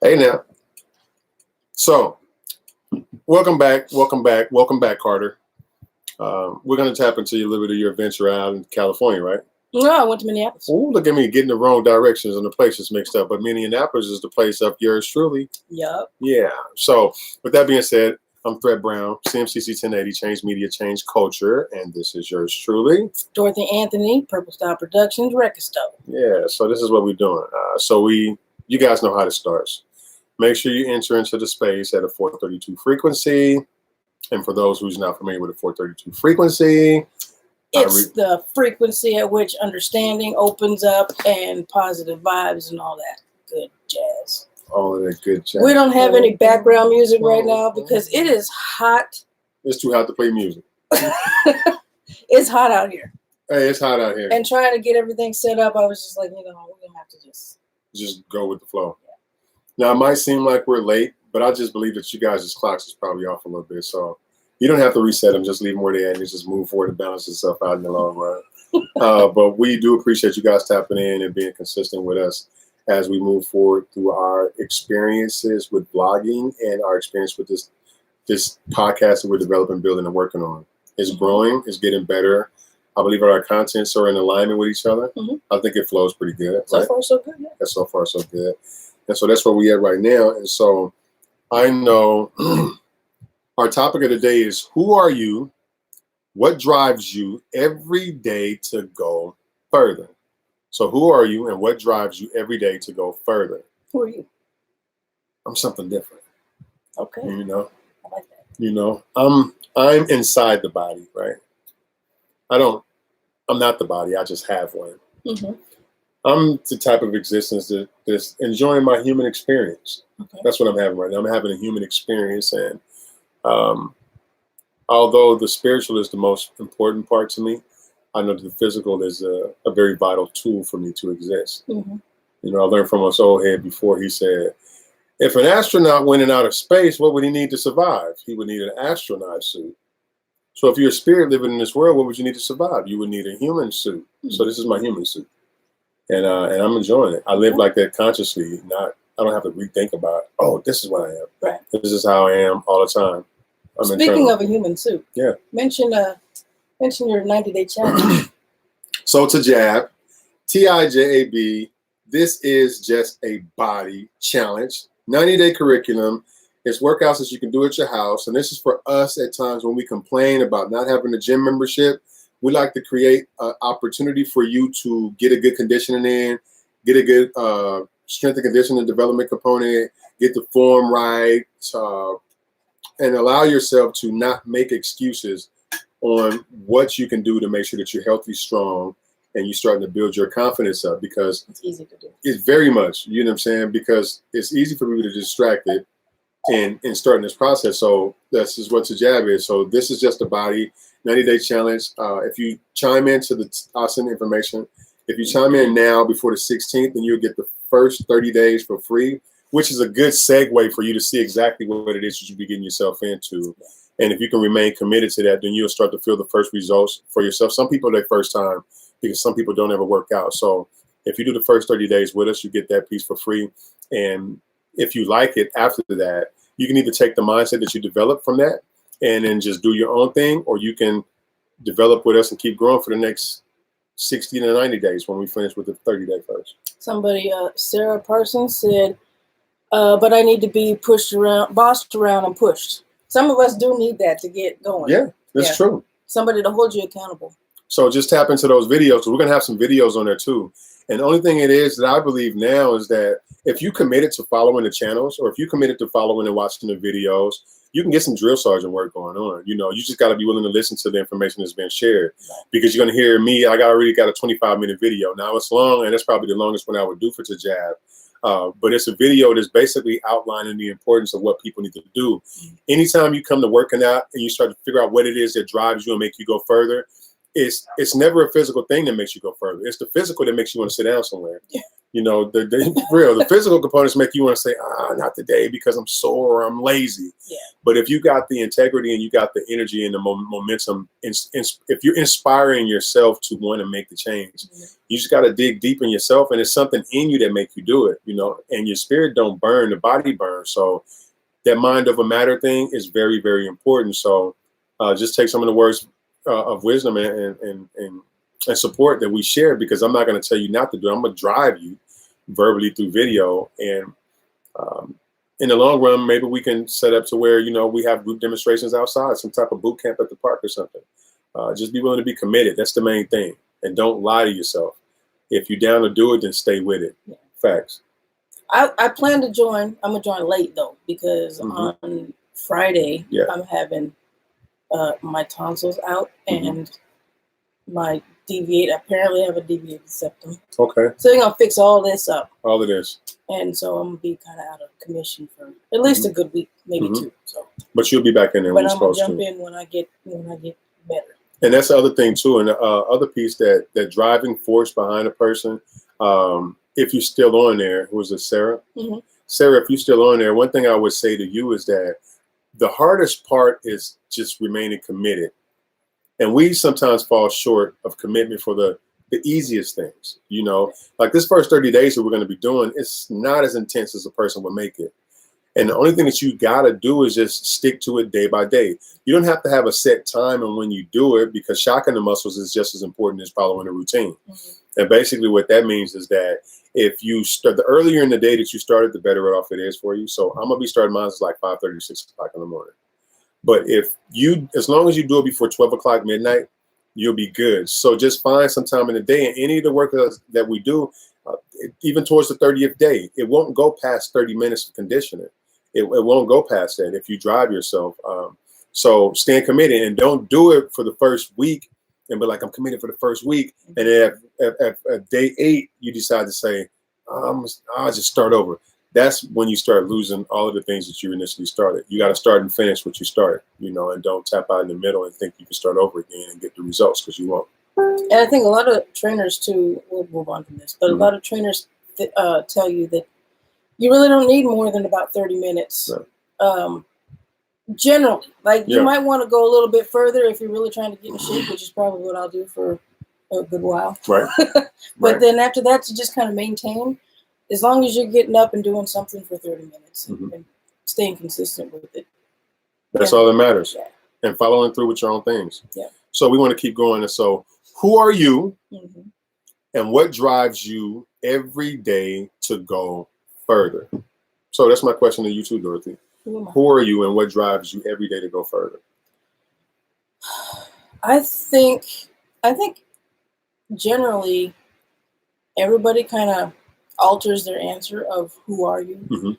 Hey now. So, welcome back, Carter. We're going to tap into a little bit of your adventure out in California, right? No, I went to Minneapolis. Oh, look at me getting the wrong directions and the places mixed up. But Minneapolis is the place of yours truly. Yup. Yeah. So, with that being said, I'm Fred Brown, CMCC 1080, Change Media, Change Culture, and this is yours truly. Dorothy Anthony, Purple Style Productions, Record Store. Yeah. So this is what we're doing. You guys know how this starts. Make sure you enter into the space at a 432 frequency. And for those who's not familiar with a 432 frequency, it's the frequency at which understanding opens up and positive vibes and all that good jazz. All of that good jazz. We don't have any background music right now because it is hot. It's too hot to play music. It's hot out here. Hey, it's hot out here. And trying to get everything set up, I was just like, we're going to have to just go with the flow. Yeah. Now, it might seem like we're late, but I just believe that you guys' clocks is probably off a little bit. So you don't have to reset them. Just leave them where they are and just move forward and balance yourself out in the long run. But we do appreciate you guys tapping in and being consistent with us as we move forward through our experiences with blogging and our experience with this podcast that we're developing, building, and working on. It's growing. It's getting better. I believe our contents are in alignment with each other. Mm-hmm. I think it flows pretty good. So far, so good. Yeah. So far, so good. And so that's where we at right now. And so I know our topic of the day is, who are you? What drives you every day to go further? So who are you and what drives you every day to go further? Who are you? I'm something different. Okay. You know? I like that. You know, I'm inside the body, right? I'm not the body. I just have one. Mm-hmm. I'm the type of existence that's enjoying my human experience. Okay. That's what I'm having right now. I'm having a human experience. And although the spiritual is the most important part to me, I know that the physical is a very vital tool for me to exist. Mm-hmm. You know, I learned from us old head before. He said, if an astronaut went in outer space, what would he need to survive? He would need an astronaut suit. So if you're a spirit living in this world, what would you need to survive? You would need a human suit. Mm-hmm. So this is my human suit. And I'm enjoying it. I live like that consciously. I don't have to rethink about, this is what I am. Right. This is how I am all the time. Speaking of a human suit, yeah. Mention your 90-day challenge. So to Jab, TIJAB, this is just a body challenge. 90-day curriculum. It's workouts that you can do at your house. And this is for us at times when we complain about not having a gym membership. We like to create an opportunity for you to get a good conditioning in, get a good strength and conditioning development component, get the form right, and allow yourself to not make excuses on what you can do to make sure that you're healthy, strong, and you're starting to build your confidence up, because it's easy to do. It's very much, you know what I'm saying? Because it's easy for people to get distracted in starting this process. So this is what Tajab is. So this is just a body 90-day challenge. If you chime into I'll send the information. If you chime in now before the 16th, then you'll get the first 30 days for free, which is a good segue for you to see exactly what it is that you'll be getting yourself into. And if you can remain committed to that, then you'll start to feel the first results for yourself. Some people, their first time, because some people don't ever work out. So if you do the first 30 days with us, you get that piece for free. And if you like it after that, you can either take the mindset that you develop from that and then just do your own thing, or you can develop with us and keep growing for the next 60 to 90 days when we finish with the 30-day first. Somebody, Sarah Parsons said, but I need to be pushed around, bossed around and pushed. Some of us do need that to get going. Yeah, that's true. Somebody to hold you accountable. So just tap into those videos. So we're going to have some videos on there too. And the only thing it is that I believe now is that if you committed to following the channels, or if you committed to following and watching the videos, you can get some drill sergeant work going on. You know, you just got to be willing to listen to the information that's been shared, because you're going to hear me. I already got a 25-minute video. Now it's long, and it's probably the longest one I would do for Tajab. But it's a video that's basically outlining the importance of what people need to do. Anytime you come to working out and you start to figure out what it is that drives you and make you go further, it's never a physical thing that makes you go further. It's the physical that makes you want to sit down somewhere. You know, the physical components make you want to say, not today because I'm sore or I'm lazy. Yeah. But if you got the integrity and you got the energy and the momentum, if you're inspiring yourself to want to make the change, you just got to dig deep in yourself, and it's something in you that make you do it, you know, and your spirit don't burn, the body burns. So that mind over matter thing is very, very important. So just take some of the words of wisdom and support that we share, because I'm not going to tell you not to do it. I'm going to drive you verbally through video. And in the long run, maybe we can set up to where, you know, we have group demonstrations outside, some type of boot camp at the park or something. Just be willing to be committed. That's the main thing. And don't lie to yourself. If you're down to do it, then stay with it. Yeah. Facts. I plan to join. I'm going to join late, though, because on Friday, I'm having my tonsils out and my apparently I have a deviated septum. Okay. So they're going to fix all this up. All of this. And so I'm going to be kind of out of commission for at least a good week, maybe two. So. But you'll be back in there when you're supposed to. But I'm going to jump in when I get better. And that's the other thing, too. And the other piece, that driving force behind a person, if you're still on there, who is it, Sarah? Sarah, if you're still on there, one thing I would say to you is that the hardest part is just remaining committed. And we sometimes fall short of commitment for the easiest things, you know, like this first 30 days that we're going to be doing, it's not as intense as a person would make it. And the only thing that you got to do is just stick to it day by day. You don't have to have a set time and when you do it, because shocking the muscles is just as important as following a routine. And basically what that means is that if you start, the earlier in the day that you started, the better off it is for you. So I'm going to be starting mine like 5:30 to 6 o'clock in the morning. But as long as you do it before 12 o'clock midnight, you'll be good. So just find some time in the day, and any of the work that we do, even towards the 30th day, it won't go past 30 minutes of conditioning. It won't go past that if you drive yourself. So stand committed and don't do it for the first week and be like, I'm committed for the first week. And then at day 8, you decide to say, I'll just start over. That's when you start losing all of the things that you initially started. You got to start and finish what you started, you know, and don't tap out in the middle and think you can start over again and get the results, because you won't. And I think a lot of trainers too, we'll move on from this, but a lot of trainers tell you that you really don't need more than about 30 minutes. Right. Generally, like you might want to go a little bit further if you're really trying to get in shape, which is probably what I'll do for a good while. Right. But then after that, to just kind of maintain, as long as you're getting up and doing something for 30 minutes and staying consistent with it. That's all that matters. Yeah. And following through with your own things. Yeah. So we want to keep going. And so who are you and what drives you every day to go further? So that's my question to you too, Dorothy. Who are you and what drives you every day to go further? I think generally everybody kind of alters their answer of who are you,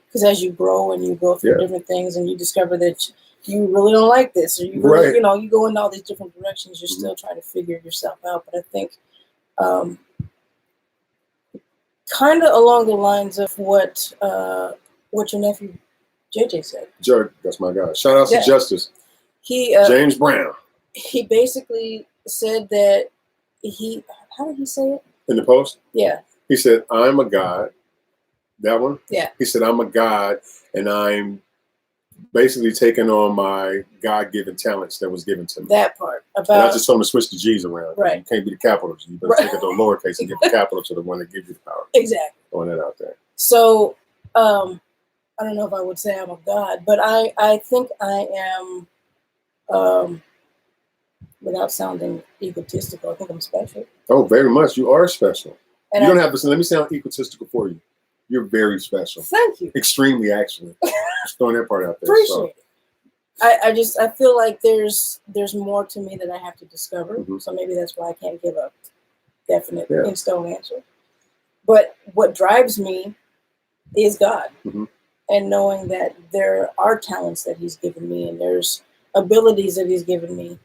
because as you grow and you go through different things and you discover that you really don't like this, or you really, you know, you go in all these different directions, you're still trying to figure yourself out. But I think kind of along the lines of what your nephew JJ said. That's my guy. Shout out to Justice. James Brown. He basically said that how did he say it? In the post? Yeah. He said, I'm a God. That one? Yeah. He said, I'm a God, and I'm basically taking on my God-given talents that was given to me. That part. And I just told him to switch the G's around. Right. You can't be the capital G. You better take it to lowercase and give the capital to the one that gives you the power. Exactly. Throwing that out there. So, I don't know if I would say I'm a God, but I think I am, without sounding egotistical, I think I'm special. Oh, very much. You are special. And you don't have to. Let me sound egotistical for you. You're very special. Thank you. Extremely, actually. Just throwing that part out there. Appreciate it. I feel like there's more to me that I have to discover. So maybe that's why I can't give a definite in stone answer. But what drives me is God, and knowing that there are talents that He's given me, and there's abilities that He's given me.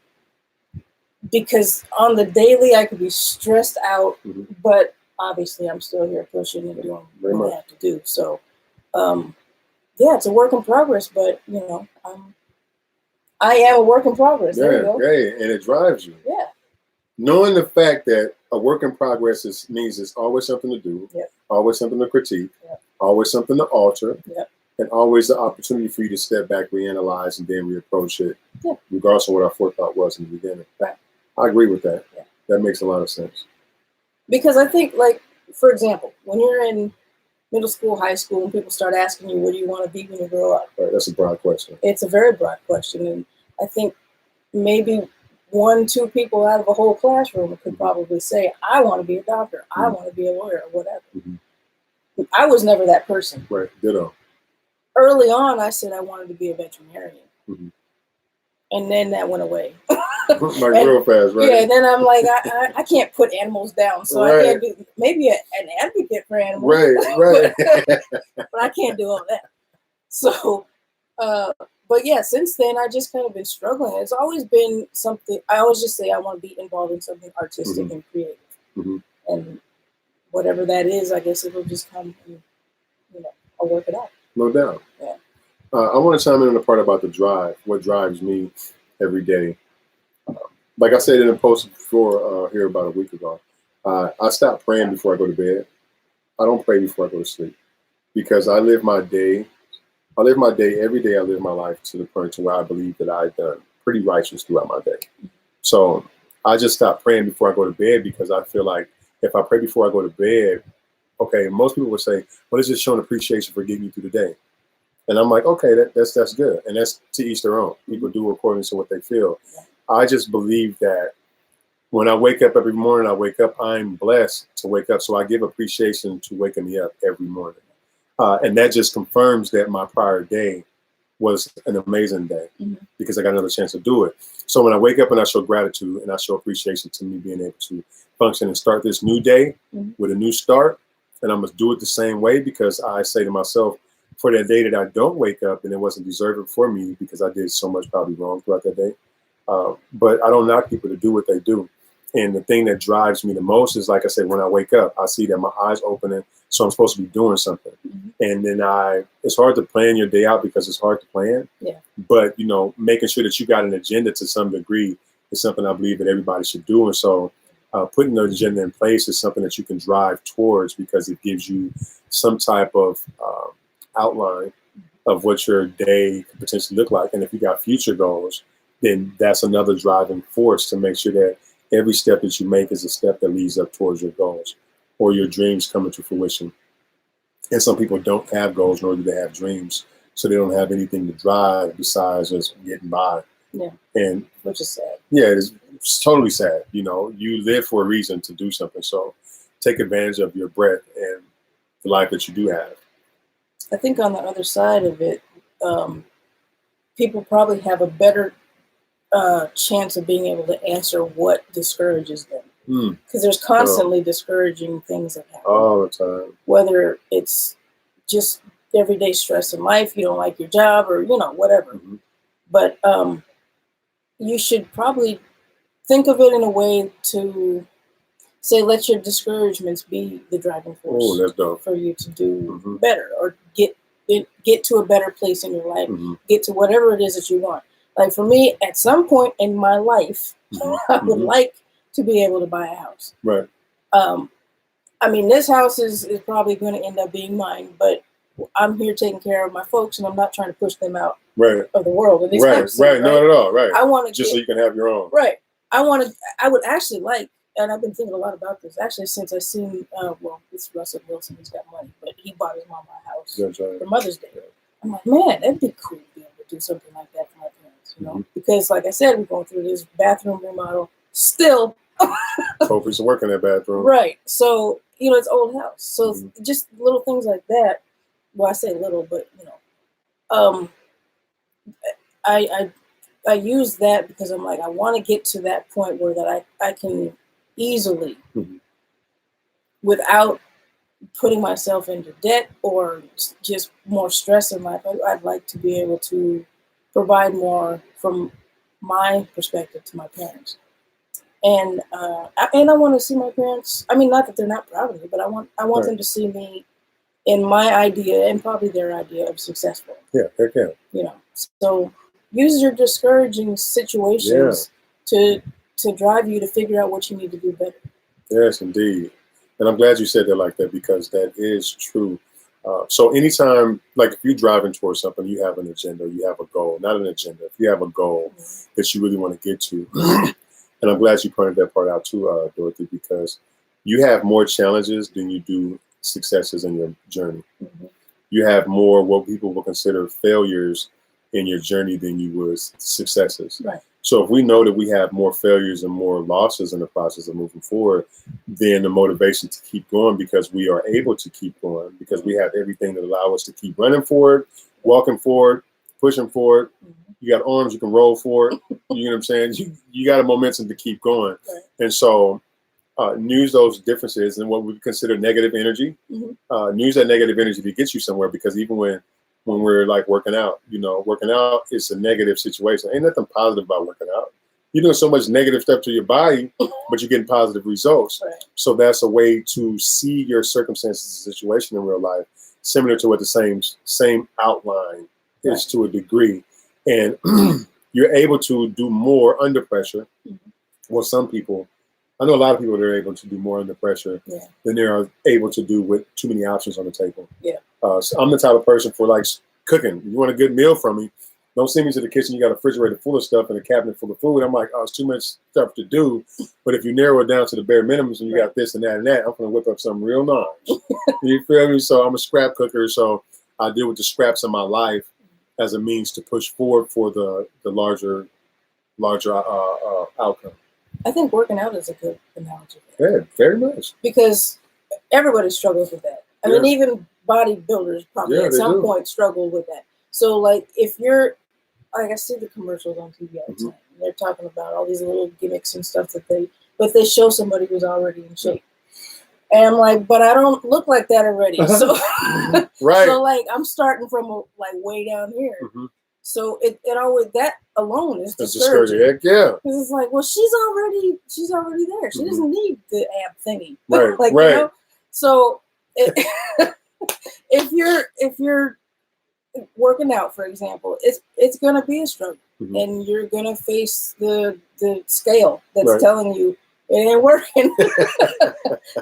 Because on the daily, I could be stressed out, but obviously I'm still here pushing and doing what I have to do. So, it's a work in progress, but you know, I am a work in progress. There you go. And it drives you. Yeah. knowing the fact that a work in progress means there's always something to do, Yep. always something to critique, Yep. always something to alter, Yep. and always the opportunity for you to step back, reanalyze, and then reapproach it, Yep. regardless of what our forethought was in the beginning. Right. I agree with that. Yeah. That makes a lot of sense. Because I think, like, for example, when you're in middle school, high school, and people start asking you, what do you want to be when you grow up? Right, that's a broad question. It's a very broad question. And I think maybe 1-2 people out of a whole classroom could probably say, I want to be a doctor. I want to be a lawyer or whatever. Mm-hmm. I was never that person. Right, ditto. Early on, I said I wanted to be a veterinarian. Mm-hmm. And then that went away. Like real fast, right? Yeah, and then I'm like, I can't put animals down. So Right. I can't do, maybe an advocate for animals. Right. But I can't do all that. So, but yeah, since then, I just kind of been struggling. It's always been something, I always just say I want to be involved in something artistic and creative. Mm-hmm. And whatever that is, I guess it'll just come and, I'll work it out. No doubt. Yeah. I want to chime in on the part about the drive, what drives me every day. Like I said in a post before here about a week ago, I stopped praying before I go to bed. I don't pray before I go to sleep because I live my day every day. I live my life to the point to where I believe that I've done pretty righteous throughout my day. So I just stopped praying before I go to bed because I feel like if I pray before I go to bed, okay, most people would say, well, it's just showing appreciation for getting you through the day. And I'm like, okay, that's good. And that's to each their own. People do according to what they feel. I just believe that when I wake up every morning, I'm blessed to wake up. So I give appreciation to waking me up every morning. And that just confirms that my prior day was an amazing day because I got another chance to do it. So when I wake up and I show gratitude and I show appreciation to me being able to function and start this new day with a new start, and I'm going to do it the same way because I say to myself, for that day that I don't wake up and it wasn't deserving for me because I did so much probably wrong throughout that day. But I don't knock people to do what they do. And the thing that drives me the most is, like I said, when I wake up, I see that my eyes opening, so I'm supposed to be doing something. And then it's hard to plan your day out because it's hard to plan. Yeah. But, making sure that you got an agenda to some degree is something I believe that everybody should do. And so putting an agenda in place is something that you can drive towards because it gives you some type of outline of what your day could potentially look like. And if you got future goals, then that's another driving force to make sure that every step that you make is a step that leads up towards your goals or your dreams coming to fruition. And some people don't have goals, nor do they have dreams. So they don't have anything to drive besides just getting by. Yeah. And which is sad. Yeah, it's totally sad. You live for a reason to do something. So take advantage of your breath and the life that you do have. I think on the other side of it, people probably have a better chance of being able to answer what discourages them. Because there's constantly discouraging things that happen. All the time. Whether it's just everyday stress in life, you don't like your job or, whatever. But you should probably think of it in a way to say, let your discouragements be the driving force that's dope. For you to do better or get to a better place in your life, get to whatever it is that you want. Like for me, at some point in my life, I would like to be able to buy a house. Right. I mean, this house is probably going to end up being mine, but I'm here taking care of my folks, and I'm not trying to push them out of the world. Right. Not at all. Right. I want to just so you can have your own. Right. I would actually like, and I've been thinking a lot about this actually since I seen. It's Russell Wilson. He's got money, but he bought his mom a house for Mother's Day. I'm like, man, that'd be cool to be able to do something like that for my parents. Because like I said, we're going through this bathroom remodel still. Hopefully it's working in that bathroom. Right. So, it's old house. So just little things like that. Well, I say little, but I use that because I'm like, I want to get to that point where that I can easily, without putting myself into debt or just more stress in life, I'd like to be able to provide more from my perspective to my parents. And I want to see my parents. I mean, not that they're not proud of me, but I want them to see me in my idea and probably their idea of successful. Yeah, heck yeah. So use your discouraging situations to to drive you to figure out what you need to do better. Yes, indeed. And I'm glad you said that like that, because that is true. So anytime, like if you're driving towards something, you have an agenda, you have a goal, not an agenda. If you have a goal that you really want to get to, and I'm glad you pointed that part out too, Dorothy, because you have more challenges than you do successes in your journey. Mm-hmm. You have more what people will consider failures in your journey than you would successes. Right. So if we know that we have more failures and more losses in the process of moving forward, then the motivation to keep going, because we are able to keep going, because we have everything that allow us to keep running forward, walking forward, pushing forward. Mm-hmm. You got arms, you can roll forward. You know what I'm saying? You got a momentum to keep going. Right. And so use those differences and what we consider negative energy. Mm-hmm. Use that negative energy to get you somewhere, because even when we're like working out, working out is a negative situation. Ain't nothing positive about working out. You're doing so much negative stuff to your body, but you're getting positive results. Right. So that's a way to see your circumstances and situation in real life, similar to what the same outline is to a degree. And you're able to do more under pressure. Mm-hmm. Well, some people, I know a lot of people that are able to do more under pressure than they are able to do with too many options on the table. Yeah. So I'm the type of person for like cooking. You want a good meal from me, don't send me to the kitchen. You got a refrigerator full of stuff and a cabinet full of food. I'm like, oh, it's too much stuff to do. But if you narrow it down to the bare minimums and you got this and that and that, I'm going to whip up something real nice. You feel me? So I'm a scrap cooker. So I deal with the scraps in my life as a means to push forward for the larger outcome. I think working out is a good analogy. Yeah, very much. Because everybody struggles with that. I mean, even bodybuilders probably at some point struggle with that. So, like, if you're, like, I see the commercials on TV all the time. They're talking about all these little gimmicks and stuff but they show somebody who's already in shape. And I'm like, but I don't look like that already. So, right. So, like, I'm starting from way down here. Mm-hmm. So it always, that alone is discouraging. Heck yeah. Because it's like, well, she's already there. She doesn't need the ab thingy. Right. Like, right. You know? So if you're working out, for example, it's gonna be a struggle, and you're gonna face the scale that's telling you it ain't working.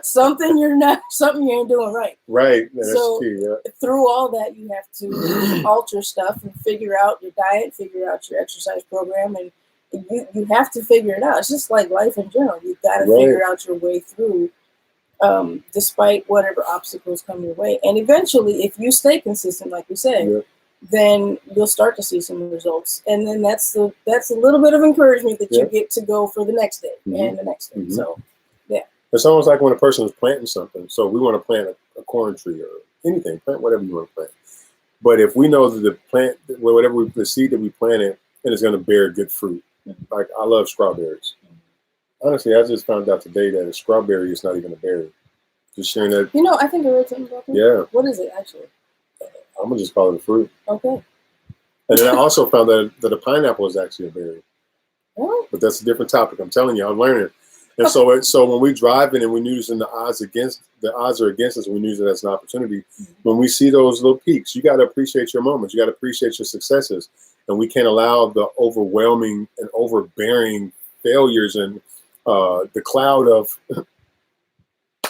something you ain't doing right. Right. That's so key, through all that, you have to alter stuff and figure out your diet, figure out your exercise program, and you have to figure it out. It's just like life in general. You've got to figure out your way through, despite whatever obstacles come your way. And eventually, if you stay consistent, like we said, then you'll start to see some results. And then that's a little bit of encouragement that you get to go for the next day and the next day. So, yeah. It's almost like when a person is planting something. So we want to plant a corn tree or anything, plant whatever you want to plant. But if we know that the seed that we planted, and it's going to bear good fruit. Like, I love strawberries. Honestly, I just found out today that a strawberry is not even a berry. Just sharing that. I think I read something about that. Yeah. What is it actually? I'm going to just call it a fruit. Okay. And then I also found that a pineapple is actually a berry. What? But that's a different topic. I'm telling you, I'm learning. And so when we drive in and we're using the odds are against us, and we use it as an opportunity. When we see those little peaks, you got to appreciate your moments. You got to appreciate your successes. And we can't allow the overwhelming and overbearing failures and the cloud of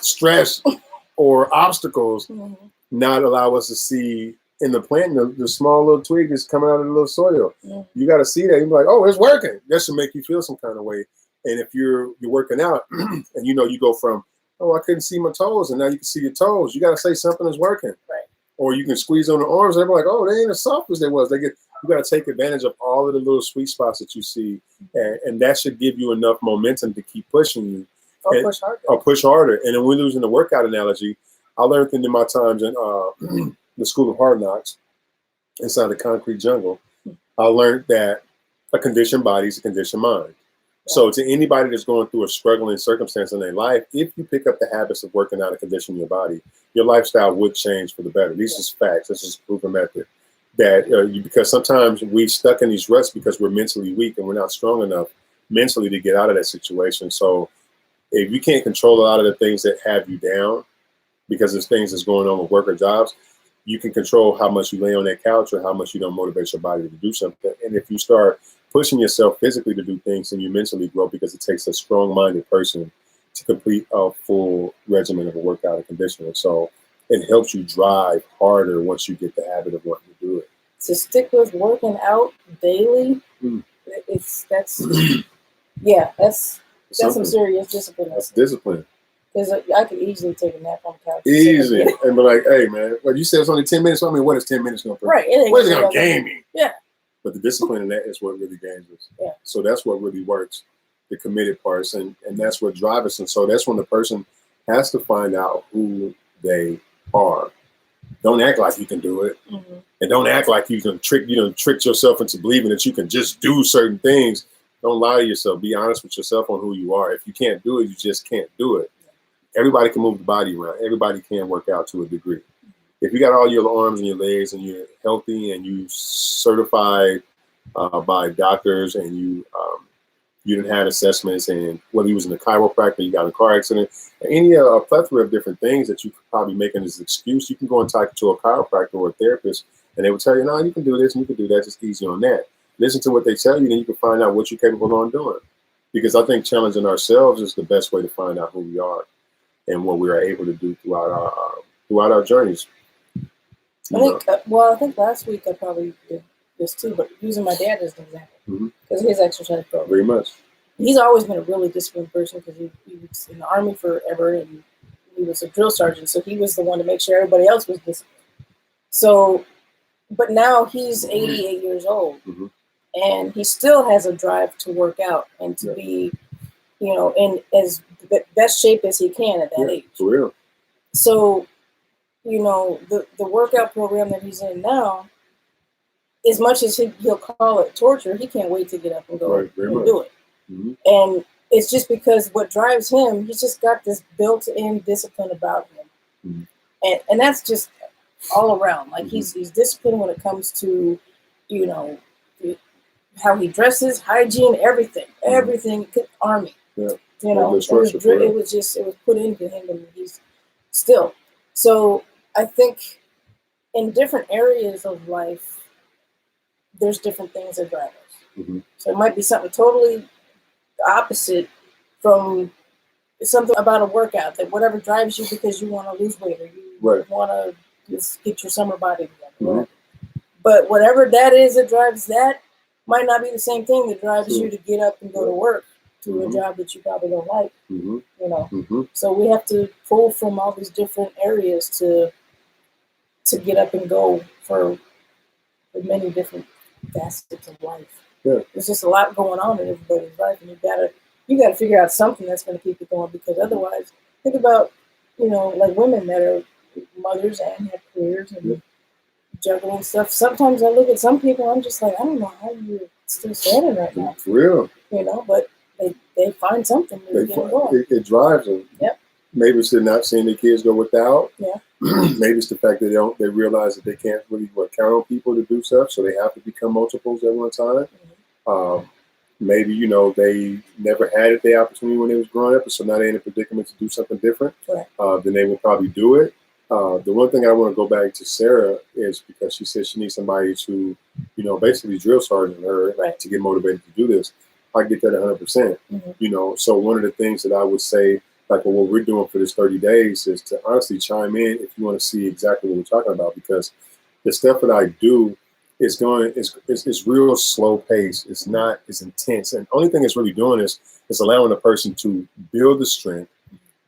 stress or obstacles not allow us to see in the plant the small little twig that's coming out of the little soil. You got to see that. You're like, oh, it's working. That should make you feel some kind of way. And if you're working out and you go from, oh, I couldn't see my toes, and now you can see your toes, you got to say something is working. Right. Or you can squeeze on the arms, and they're like, oh, they ain't as soft as they was. You got to take advantage of all of the little sweet spots that you see, and that should give you enough momentum to keep pushing you. Or push harder. And then we're losing the workout analogy. I learned in my times in the School of Hard Knocks inside the concrete jungle. I learned that a conditioned body is a conditioned mind. So to anybody that's going through a struggling circumstance in their life, if you pick up the habits of working out and conditioning your body, your lifestyle would change for the better. These are facts. This is a proven method. Because sometimes we're stuck in these ruts because we're mentally weak and we're not strong enough mentally to get out of that situation. So if you can't control a lot of the things that have you down because there's things that's going on with work or jobs, you can control how much you lay on that couch or how much you don't motivate your body to do something. And if you start pushing yourself physically to do things, and you mentally grow, because it takes a strong-minded person to complete a full regimen of a workout and conditioning. So it helps you drive harder once you get the habit of wanting to do it. To stick with working out daily, that's some serious discipline. That's discipline. Because I could easily take a nap on the couch. Easy. And be like, hey, man, well, you said it's only 10 minutes. I mean, what is 10 minutes going to Right. What is it going to gain me? Yeah. But the discipline in that is what really gains us. Yeah. So that's what really works, the committed parts. And that's what drives us. And so that's when the person has to find out who they are. Don't act like you can do it. Mm-hmm. And don't act like you can trick yourself into believing that you can just do certain things. Don't lie to yourself. Be honest with yourself on who you are. If you can't do it, you just can't do it. Everybody can move the body around. Everybody can work out to a degree. If you got all your arms and your legs and you're healthy and you certified by doctors and you didn't have assessments, and whether you was in a chiropractor, you got in a car accident, any a plethora of different things that you could probably make as an excuse, you can go and talk to a chiropractor or a therapist, and they will tell you, no, you can do this and you can do that. Just easy on that. Listen to what they tell you, then you can find out what you're capable of doing. Because I think challenging ourselves is the best way to find out who we are and what we are able to do throughout our journeys. I think last week I probably did this too, but using my dad as an example, because his exercise program. Very much. He's always been a really disciplined person, because he was in the Army forever, and he was a drill sergeant, so he was the one to make sure everybody else was disciplined. So, but now he's 88 years old, and he still has a drive to work out and to be, in as best shape as he can at that age. For real. So, the workout program that he's in now, as much as he'll call it torture, he can't wait to get up and go and do it. Mm-hmm. And it's just because what drives him, he's just got this built-in discipline about him. Mm-hmm. And that's just all around. Like he's disciplined when it comes to, how he dresses, hygiene, everything, Army. Yeah. It was put into him, and he's still. So I think in different areas of life, there's different things that drive us. Mm-hmm. So it might be something totally opposite from something about a workout, that whatever drives you because you want to lose weight or you want to just get your summer body together. Mm-hmm. But whatever that is that drives that might not be the same thing that drives you to get up and go to work, to a job that you probably don't like. Mm-hmm. So we have to pull from all these different areas to get up and go for many different facets of life. Yeah. There's just a lot going on in everybody's life, and you gotta figure out something that's going to keep you going, because otherwise, think about like women that are mothers and have careers and juggling stuff. Sometimes I look at some people, I'm just like, I don't know how you're still standing right now. For real. But they find something to get going. It drives them. Yep. Maybe it's not seeing their kids go without. Yeah. Maybe it's the fact that they realize that they can't really count on people to do stuff, so they have to become multiples at one time. Mm-hmm. Maybe they never had the opportunity when they was growing up, so now they're in a predicament to do something different. Right. Then they will probably do it. The one thing I want to go back to Sarah is because she said she needs somebody to, basically drill sergeant her to get motivated to do this. I get that 100%. Mm-hmm. So one of the things that I would say, like what we're doing for this 30 days, is to honestly chime in if you want to see exactly what we're talking about, because the stuff that I do is real slow pace. It's not as intense. And the only thing it's really doing is allowing a person to build the strength,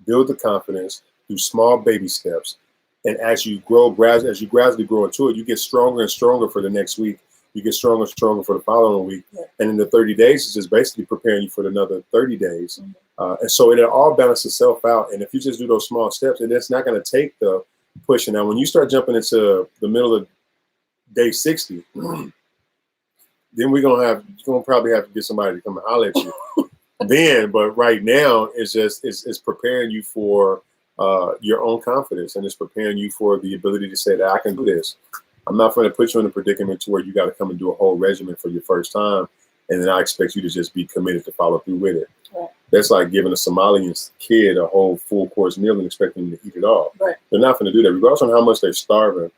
build the confidence, do small baby steps. And as you gradually grow into it, you get stronger and stronger for the next week. You get stronger and stronger for the following week. Yeah. And in the 30 days, it's just basically preparing you for another 30 days. Mm-hmm. And so it'll all balance itself out. And if you just do those small steps, and it's not going to take the push. Now, when you start jumping into the middle of day 60, then you're going to probably have to get somebody to come and holler at you. But right now, it's preparing you for your own confidence, and it's preparing you for the ability to say that I can do this. I'm not going to put you in a predicament to where you got to come and do a whole regimen for your first time, and then I expect you to just be committed to follow through with it. Right. That's like giving a Somalian kid a whole full course meal and expecting them to eat it all. Right. They're not going to do that, regardless of how much they're starving.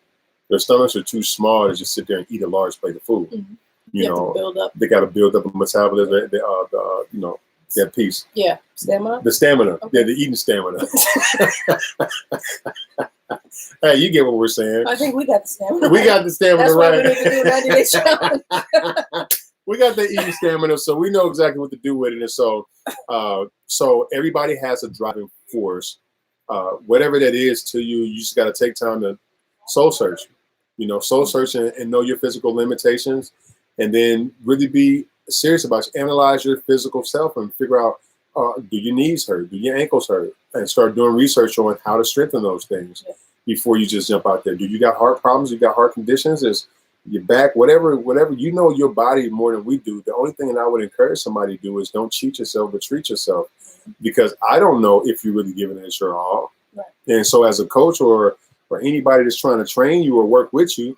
Their stomachs are too small to just sit there and eat a large plate of food. Mm-hmm. You have know, to build up. they got to build up a metabolism. That piece. Yeah, stamina. The stamina. Okay. Yeah, the eating stamina. Hey, you get what we're saying. I think we got the stamina. We got the stamina. That's right. Why we need to do 90 Day Challenge. We got the eating stamina, so we know exactly what to do with it. And so everybody has a driving force. Whatever that is to you, you just got to take time to soul search. Soul search and know your physical limitations, and then really be serious about it. Analyze your physical self and figure out, do your knees hurt? Do your ankles hurt? And start doing research on how to strengthen those things before you just jump out there. Do you got heart problems? You got heart conditions? Is your back, whatever, you know your body more than we do. The only thing that I would encourage somebody to do is don't cheat yourself, but treat yourself. Because I don't know if you're really giving it your all. Right. And so as a coach or anybody that's trying to train you or work with you,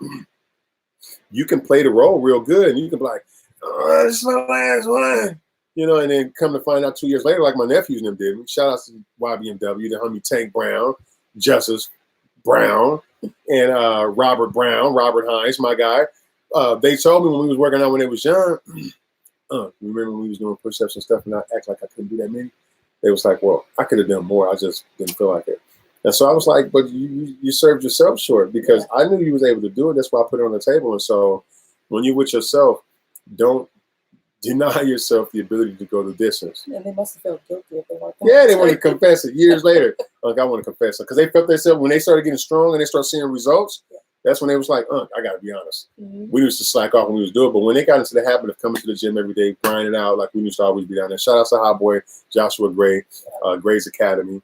you can play the role real good. And you can be like, oh, this is my last one. And then come to find out 2 years later, like my nephews and them did. Shout out to YBMW, the homie Tank Brown, Justice Brown, and Robert Hines, my guy. They told me when we was working out when they was young, remember when we was doing push-ups and stuff and I act like I couldn't do that many? They was like, well, I could have done more. I just didn't feel like it. And so I was like, but you served yourself short because I knew you was able to do it. That's why I put it on the table. And so when you're with yourself, don't deny yourself the ability to go the distance. And they must have felt guilty if they weren't. Yeah, they want to confess it years later. Like, I want to confess it. Because they felt themselves, when they started getting strong and they started seeing results, that's when they was like, I got to be honest. Mm-hmm. We used to slack off when we was doing it. But when they got into the habit of coming to the gym every day, grinding out, like we used to always be down there. Shout out to Hot Boy, Joshua Gray, Gray's Academy,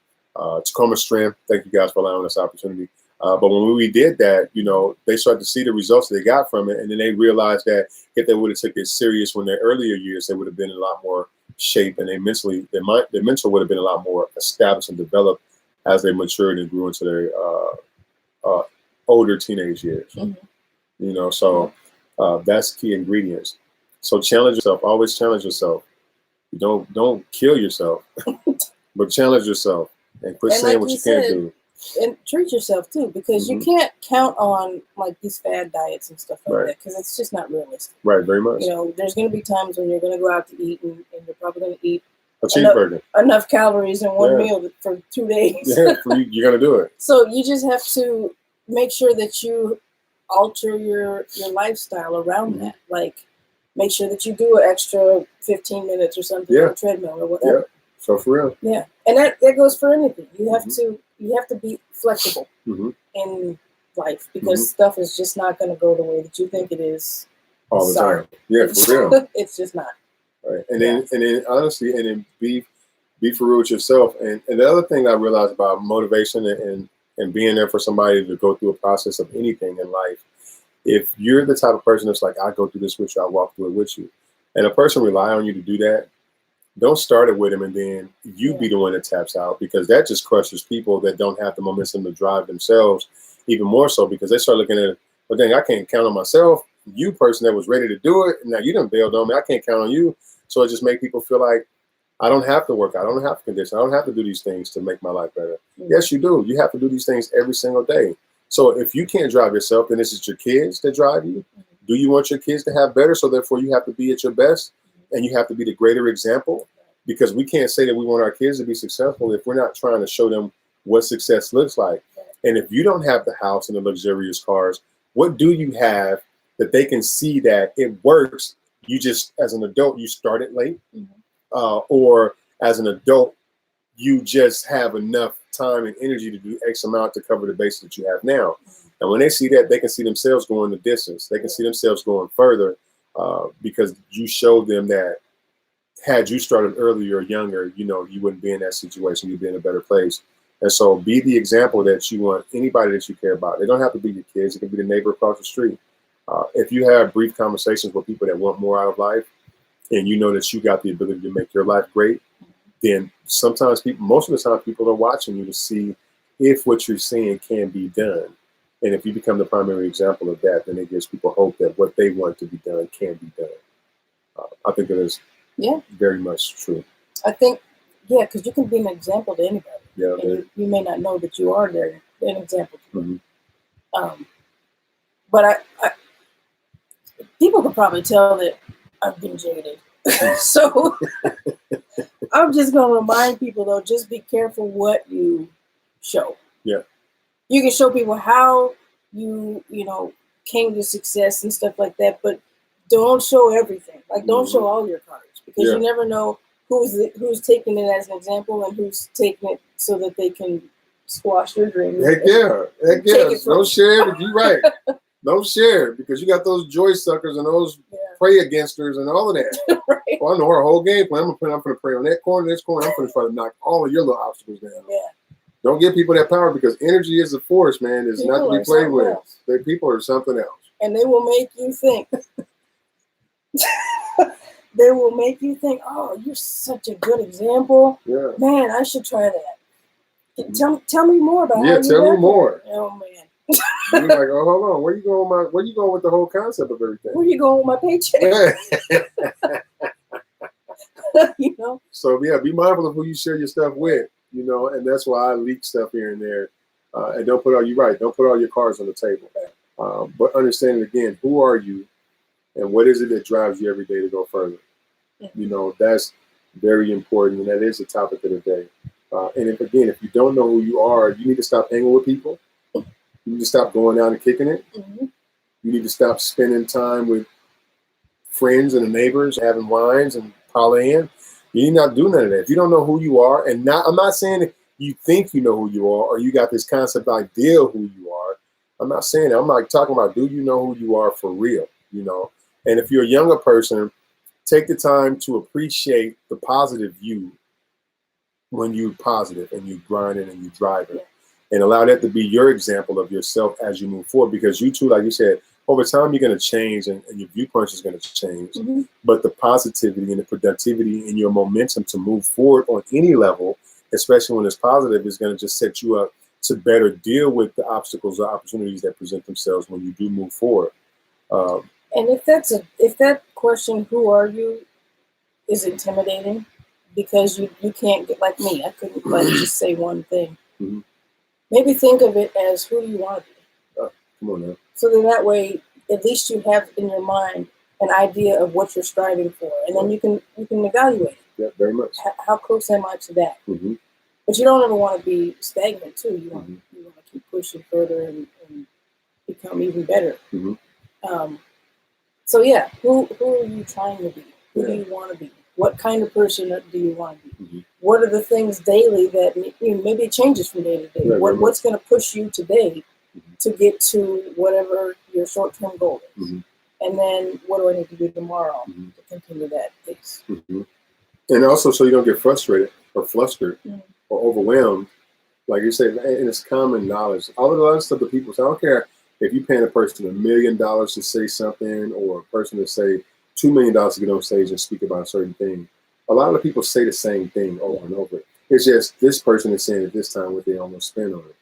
Tacoma Strength. Thank you guys for allowing us opportunity. But when we did that, they started to see the results that they got from it. And then they realized that if they would have took it serious when their earlier years, they would have been in a lot more shape. And their mental would have been a lot more established and developed as they matured and grew into their older teenage years. Mm-hmm. So that's key ingredients. So challenge yourself. Always challenge yourself. Don't kill yourself, but challenge yourself and quit saying what you can't do. And treat yourself too, because you can't count on like these fad diets and stuff like that, because it's just not realistic. Right, very much. There's going to be times when you're going to go out to eat and you're probably going to eat a cheeseburger, enough calories in one meal for 2 days. Yeah, you're going to do it. So you just have to make sure that you alter your lifestyle around that. Like, make sure that you do an extra 15 minutes or something on a treadmill or whatever. Yeah. So for real. Yeah, and that goes for anything. You have to be flexible in life, because stuff is just not going to go the way that you think it is all the time. Yeah, for real. It's just not. Right, and then honestly, and then be for real with yourself. And the other thing I realized about motivation and being there for somebody to go through a process of anything in life, if you're the type of person that's like, I go through this with you, I walk through it with you, and a person rely on you to do that, don't start it with them and then you be the one that taps out, because that just crushes people that don't have the momentum to drive themselves even more so, because they start looking at, well, dang, I can't count on myself. You person that was ready to do it, now you done bailed on me. I can't count on you. So it just make people feel like I don't have to work. I don't have to condition. I don't have to do these things to make my life better. Yes, you do. You have to do these things every single day. So if you can't drive yourself, then is it your kids that drive you? Do you want your kids to have better? So therefore you have to be at your best and you have to be the greater example, because we can't say that we want our kids to be successful if we're not trying to show them what success looks like. And if you don't have the house and the luxurious cars, what do you have that they can see that it works? You just, as an adult, you started late, or as an adult, you just have enough time and energy to do X amount to cover the base that you have now. And when they see that, they can see themselves going the distance. They can see themselves going further because you showed them that had you started earlier or younger, you wouldn't be in that situation. You'd be in a better place. And so be the example that you want anybody that you care about. They don't have to be your kids. It can be the neighbor across the street. If you have brief conversations with people that want more out of life, and you know that you got the ability to make your life great, then sometimes most of the time people are watching you to see if what you're saying can be done. And if you become the primary example of that, then it gives people hope that what they want to be done can be done. I think that is very much true. I think, because you can be an example to anybody. Yeah, and you may not know that you are there, an example to them. But people could probably tell that I've been jaded. So I'm just going to remind people, though, just be careful what you show. Yeah. You can show people how you came to success and stuff like that, but don't show everything. Like, don't show all your cards, because you never know who's taking it as an example and who's taking it so that they can squash your dreams. Heck yeah. Don't share it. You're right. Don't share it, because you got those joy suckers and those pray againsters and all of that. Right. Well, I know our whole game plan. I'm going to pray on that corner, this corner. I'm going to try to knock all of your little obstacles down. Yeah. Don't give people that power, because energy is a force, man. It's not to be played with. People are something else. And they will make you think. They will make you think, oh, you're such a good example. Yeah. Man, I should try that. Tell me more about how you tell me more. Oh, man. You're like, oh, hold on. Where you going with the whole concept of everything? Where you going with my paycheck? So, yeah, be mindful of who you share your stuff with, and that's why I leak stuff here and there. And don't put all your cards on the table. But understanding, again, who are you and what is it that drives you every day to go further? That's very important, and that is the topic of the day. And if you don't know who you are, you need to stop hanging with people. You need to stop going out and kicking it. Mm-hmm. You need to stop spending time with friends and the neighbors, having wines and parlaying. You need not do none of that. If you don't know who you are, I'm not saying that you think you know who you are or you got this concept idea of who you are. I'm not saying that. I'm like talking about, do you know who you are for real? And if you're a younger person, take the time to appreciate the positive you when you're positive and you grinding and you driving. And allow that to be your example of yourself as you move forward, because you too, like you said, over time you're going to change and your viewpoint is going to change. Mm-hmm. But the positivity and the productivity and your momentum to move forward on any level, especially when it's positive, is going to just set you up to better deal with the obstacles or opportunities that present themselves when you do move forward. And if that question, who are you, is intimidating, because you can't get, like me, I couldn't just say one thing. Mm-hmm. Maybe think of it as, who do you want to be? Oh, come on now. So then that way, at least you have in your mind an idea of what you're striving for, and then you can evaluate it. Yeah, very much. How close am I to that? Mm-hmm. But you don't ever want to be stagnant too. You want Mm-hmm. you want to keep pushing further and become even better. Mm-hmm. So yeah, who are you trying to be? Who do you want to be? What kind of person do you want to be? Mm-hmm. What are the things daily that maybe it changes from day to day? Yeah, what's going to push you today mm-hmm. to get to whatever your short-term goal is? Mm-hmm. And then what do I need to do tomorrow mm-hmm. to continue that pace? Mm-hmm. And also, so you don't get frustrated or flustered mm-hmm. or overwhelmed. Like you said, and it's common knowledge. All of the other stuff that people say, I don't care if you're paying a person $1 million to say something, or a person to say $2 million to get on stage and speak about a certain thing. A lot of people say the same thing over and over. It's just this person is saying at this time what they almost spend on it.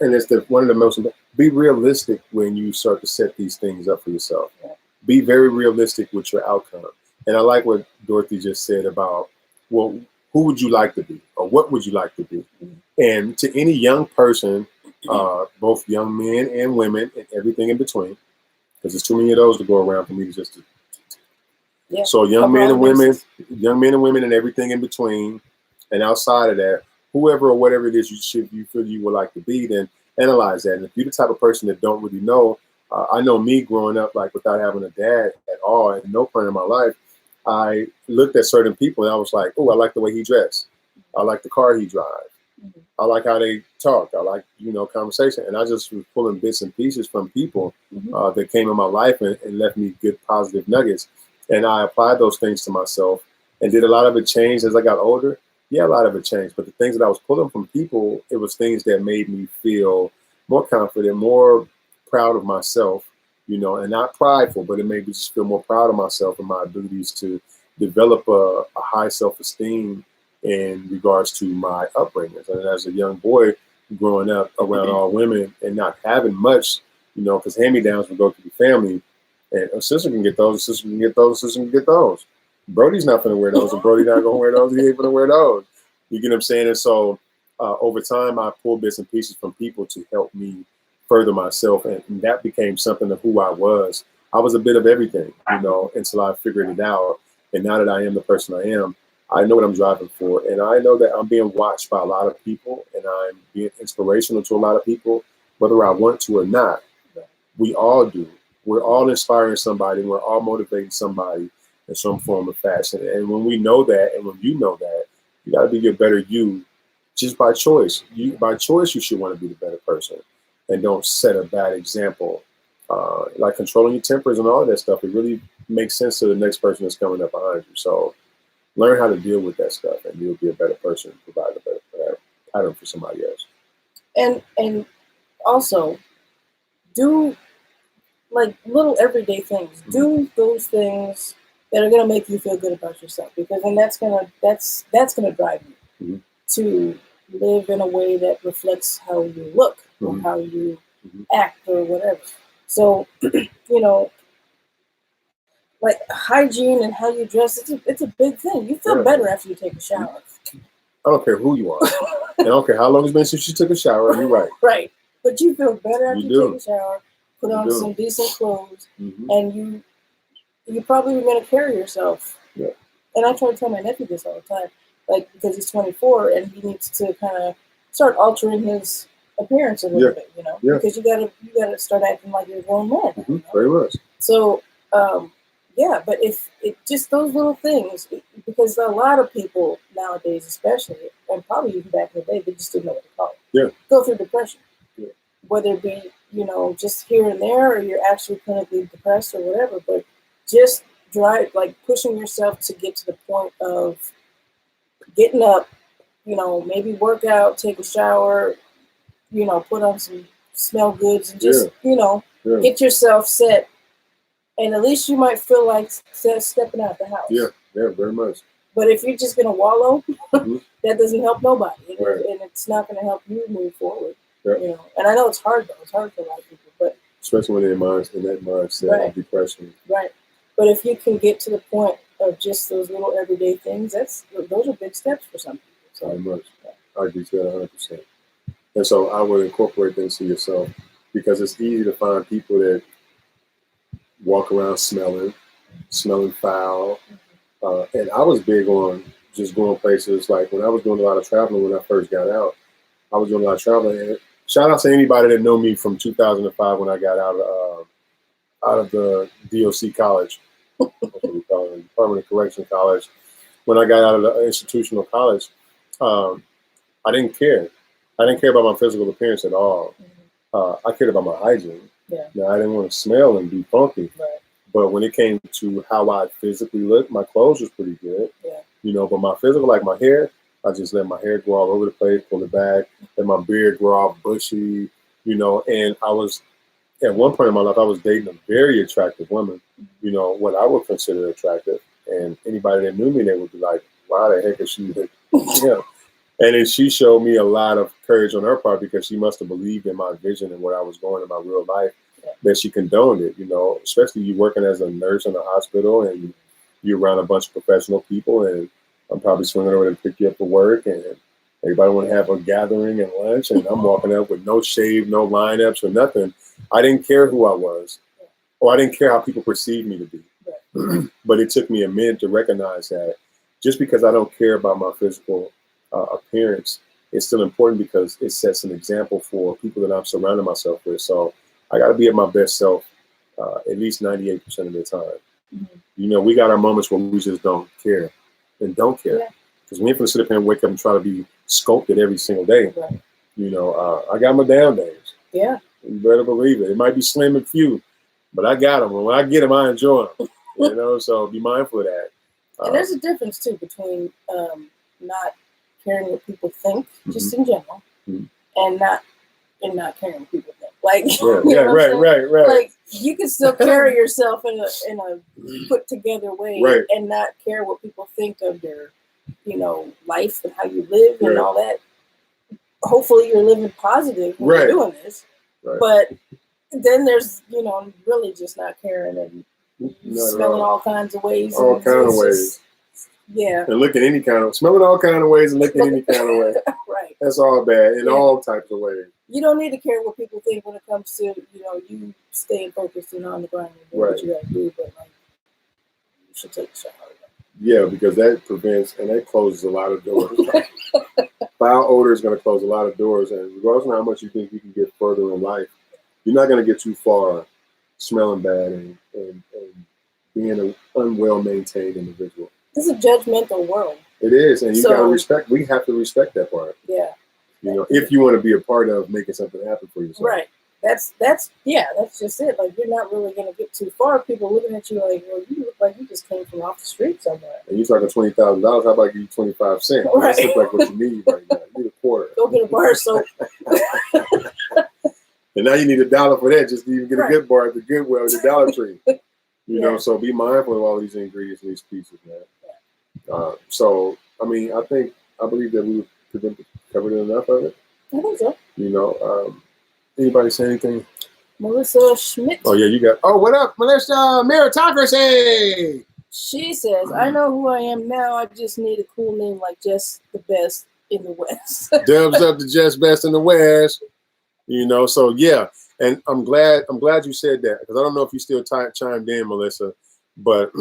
And it's one of the most, be realistic when you start to set these things up for yourself. Yeah. Be very realistic with your outcome. And I like what Dorothy just said about, well, who would you like to be, or what would you like to be? Mm-hmm. And to any young person, both young men and women and everything in between, because there's too many of those to go around for me to just. Yeah. So young men and women and everything in between, and outside of that, whoever or whatever it is you feel you would like to be, then analyze that. And if you're the type of person that don't really know, I know me growing up, like without having a dad at all, at no point in my life, I looked at certain people and I was like, oh, I like the way he dressed. I like the car he drives. Mm-hmm. I like how they talk. I like, conversation. And I just was pulling bits and pieces from people mm-hmm. That came in my life and left me good positive nuggets. And I applied those things to myself. And did a lot of it change as I got older? Yeah, a lot of it changed. But the things that I was pulling from people, it was things that made me feel more confident, more proud of myself, and not prideful, but it made me just feel more proud of myself and my abilities to develop a high self-esteem in regards to my upbringing. And as a young boy growing up around all women and not having much, because hand-me-downs would go to the family, and a sister can get those, a sister can get those, a sister can get those. Brody's not going to wear those, and Brody's not going to wear those. He ain't going to wear those. You get what I'm saying? And so over time, I pulled bits and pieces from people to help me further myself, and that became something of who I was. I was a bit of everything, you know, until I figured it out. And now that I am the person I am, I know what I'm driving for. And I know that I'm being watched by a lot of people and I'm being inspirational to a lot of people, whether I want to or not. We all do. We're all inspiring somebody. We're all motivating somebody in some form of fashion. And when we know that, and when you know that, you got to be your better you just by choice. By choice, you should want to be the better person and don't set a bad example. Like controlling your tempers and all of that stuff, it really makes sense to the next person that's coming up behind you. So learn how to deal with that stuff and you'll be a better person, provide a better pattern for somebody else. And also do like little everyday things. Mm-hmm. Do those things that are gonna make you feel good about yourself, because then that's gonna drive you mm-hmm. to live in a way that reflects how you look mm-hmm. or how you mm-hmm. act or whatever. So, you know, like hygiene and how you dress, it's a big thing. You feel better after you take a shower. I don't care who you are. I don't care how long it's been since you took a shower. You're right. Right. But you feel better after you take a shower, put on some decent clothes, mm-hmm. and you're probably going to carry yourself. Yeah. And I try to tell my nephew this all the time, like, because he's 24 and he needs to kind of start altering his appearance a little bit, you know, because you gotta start acting like you're a grown man. Mm-hmm. You know? Very much. So, but if it just those little things, because a lot of people nowadays, especially, and probably even back in the day, they just didn't know what to call it. Yeah. Go through depression. Yeah. Whether it be, you know, just here and there, or you're actually clinically depressed or whatever, but just pushing yourself to get to the point of getting up, you know, maybe work out, take a shower, you know, put on some smell goods and just, you know, get yourself set. And at least you might feel like stepping out the house. Yeah, very much. But if you're just going to wallow, mm-hmm. that doesn't help nobody. And it's not going to help you move forward. Yeah. You know, and I know it's hard, though. It's hard for a lot of people. But especially when they're in that mindset of depression. Right. But if you can get to the point of just those little everyday things, those are big steps for some people. So, very much. I agree to that 100%. And so I would incorporate things to yourself, because it's easy to find people that walk around smelling foul. And I was big on just going places. Like when I was doing a lot of traveling when I first got out, I was doing a lot of traveling. And shout out to anybody that know me from 2005 when I got out of the DOC college, that's what we call it, Department of Correction College. When I got out of the institutional college, I didn't care. I didn't care about my physical appearance at all. I cared about my hygiene. Yeah. Now, I didn't want to smell and be funky. Right. But when it came to how I physically looked, my clothes was pretty good. Yeah. You know, but my physical, like my hair, I just let my hair grow all over the place, pull it back, let my beard grow all bushy, you know. And I was, at one point in my life, I was dating a very attractive woman, you know, what I would consider attractive. And anybody that knew me, they would be like, wow, the heck is she? Yeah. And then she showed me a lot of courage on her part, because she must have believed in my vision and where I was going in my real life, that she condoned it, you know, especially you working as a nurse in a hospital and you're around a bunch of professional people, and I'm probably swinging over to pick you up for work, and everybody want to have a gathering and lunch, and I'm walking up with no shave, no lineups or nothing. I didn't care who I was, or I didn't care how people perceived me to be. But it took me a minute to recognize that just because I don't care about my physical appearance, it's still important, because it sets an example for people that I'm surrounding myself with. So I got to be at my best self at least 98% of the time. Mm-hmm. You know, we got our moments where we just don't care and don't care, because we ain't going to sit up here and wake up and try to be sculpted every single day. Right. You know, I got my down days. Yeah. You better believe it. It might be slim and few, but I got them. When I get them, I enjoy them. You know, so be mindful of that. And there's a difference, too, between not caring what people think, just in general, and not caring what people think. Like, right. Like, you can still carry yourself in a put together way, and not care what people think of your, you know, life and how you live and all that. Hopefully, you're living positive when you're doing this. Right. But then there's, you know, really just not caring and smelling all kinds of ways. All kinds of ways. Yeah. And looking any kind of, smelling all kind of ways and looking any kind of way. Right. That's all bad in all types of ways. You don't need to care what people think when it comes to, you staying focused and on the grind and doing what you gotta do, but like you should take a shower. Yeah, because that prevents and that closes a lot of doors. Foul odor is going to close a lot of doors, and regardless of how much you think you can get further in life, you're not going to get too far smelling bad and being an unwell maintained individual. This is a judgmental world. It is, and you got to respect. We have to respect that part. Yeah. If you want to be a part of making something happen for yourself. Right. That's just it. Like, you're not really gonna get too far. People looking at you like, well, you look like you just came from off the street somewhere. And you're talking $20,000. How about you 25 cents? Right. That's like what you need right now. You need a quarter. Go get a bar of soap. And now you need $1 for that just to even get a good bar at the Goodwill or the Dollar Tree. You know, so be mindful of all these ingredients and these pieces, man. So, I mean, I believe that we've covered enough of it. I think so. Anybody say anything? Melissa Schmidt. Oh, yeah, you got. Oh, what up, Melissa? Meritocracy. She says, I know who I am now. I just need a cool name like Jess the Best in the West. Dubs up to Jess Best in the West. So yeah. And I'm glad you said that, because I don't know if you still chimed in, Melissa, but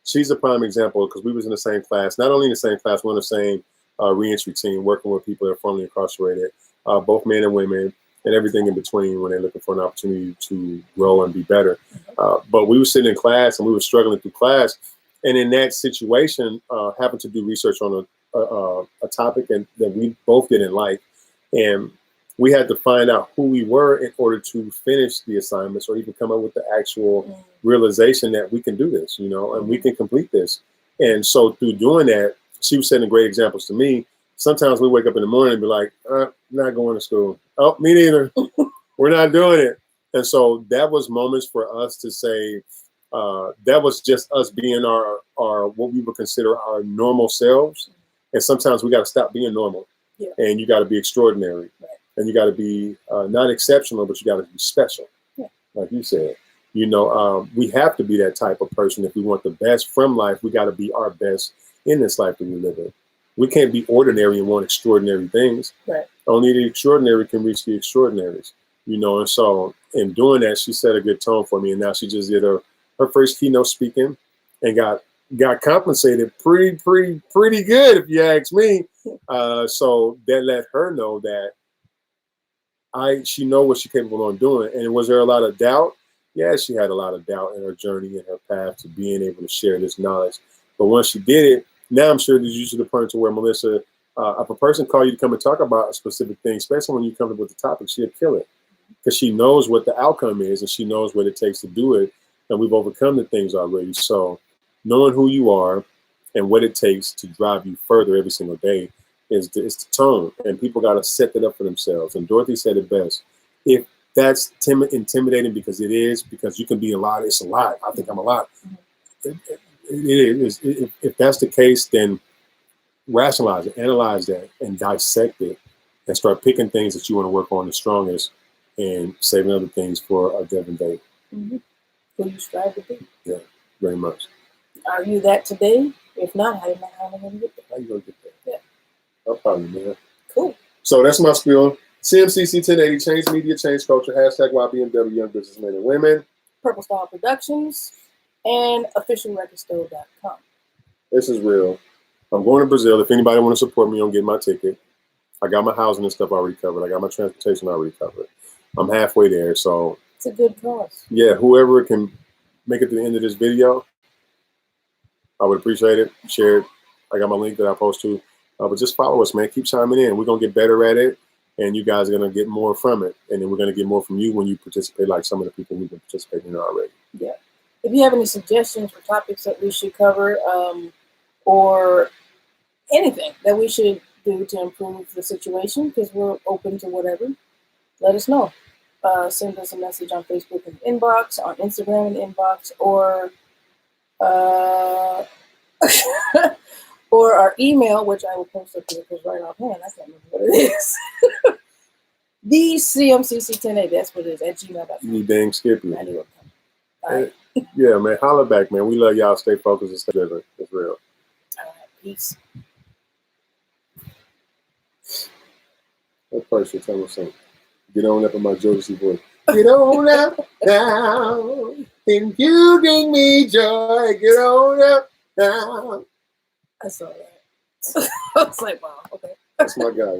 she's a prime example, because we was in the same class. Not only in the same class, we're in the same reentry team, working with people that are formerly incarcerated, both men and women, and everything in between when they're looking for an opportunity to grow and be better. But we were sitting in class and we were struggling through class. And in that situation, happened to do research on a topic that we both didn't like. And we had to find out who we were in order to finish the assignments, or even come up with the actual realization that we can do this, and we can complete this. And so through doing that, she was setting great examples to me. Sometimes we wake up in the morning and be like, not going to school. Oh, me neither. We're not doing it. And so that was moments for us to say, that was just us being our what we would consider our normal selves. And sometimes we got to stop being normal. Yeah. And you got to be extraordinary. Right. And you got to be not exceptional, but you got to be special. Yeah. Like you said, we have to be that type of person. If we want the best from life, we got to be our best in this life that we live in. We can't be ordinary and want extraordinary things. Right. Only the extraordinary can reach the extraordinaries, and so in doing that, she set a good tone for me. And now she just did her first keynote speaking and got compensated pretty good, if you ask me. So that let her know that she knows what she's capable of doing. And was there a lot of doubt? Yeah, she had a lot of doubt in her journey and her path to being able to share this knowledge. But once she did it, now I'm sure there's usually the point to where Melissa, if a person call you to come and talk about a specific thing, especially when you come up with the topic, she'll kill it, because she knows what the outcome is and she knows what it takes to do it. And we've overcome the things already. So knowing who you are and what it takes to drive you further every single day is the tone. And people got to set that up for themselves. And Dorothy said it best. If that's intimidating, because it is, because you can be a lot, it's a lot. I think I'm a lot. It is. If that's the case, then rationalize it, analyze that, and dissect it, and start picking things that you want to work on the strongest, and saving other things for a different day. Mm-hmm. Who you strive to be. Yeah, very much. Are you that today? If not, how are you going to get there? How you going to get there? Yeah. No problem, man. Cool. So that's my spiel. CMCC 1080, change media, change culture, hashtag YBMW, young businessmen and women. Purple Style Productions. And officialrecordstore.com. This is real. I'm going to Brazil. If anybody want to support me on getting my ticket, I got my housing and stuff already covered. I got my transportation already covered. I'm halfway there. So it's a good cause. Yeah, whoever can make it to the end of this video, I would appreciate it. Share it. I got my link that I post to. But just follow us, man. Keep chiming in. We're going to get better at it. And you guys are going to get more from it. And then we're going to get more from you when you participate, like some of the people who've been participating in already. Yeah. If you have any suggestions for topics that we should cover, or anything that we should do to improve the situation, because we're open to whatever, let us know. Send us a message on Facebook in the inbox, on Instagram in the inbox, or or our email, which I will post up here because right offhand I can't remember what it is. The CMCC1080, that's what it is, at gmail.com. You dang Skippy. I knew it. All right. Yeah, man, holler back, man. We love y'all. Stay focused and stay driven. It's real. All right, peace. That person, tell me something. Get on up in my Jodeci voice. Get on up now, and you bring me joy. Get on up now. I saw that. I was like, wow, okay. That's my guy.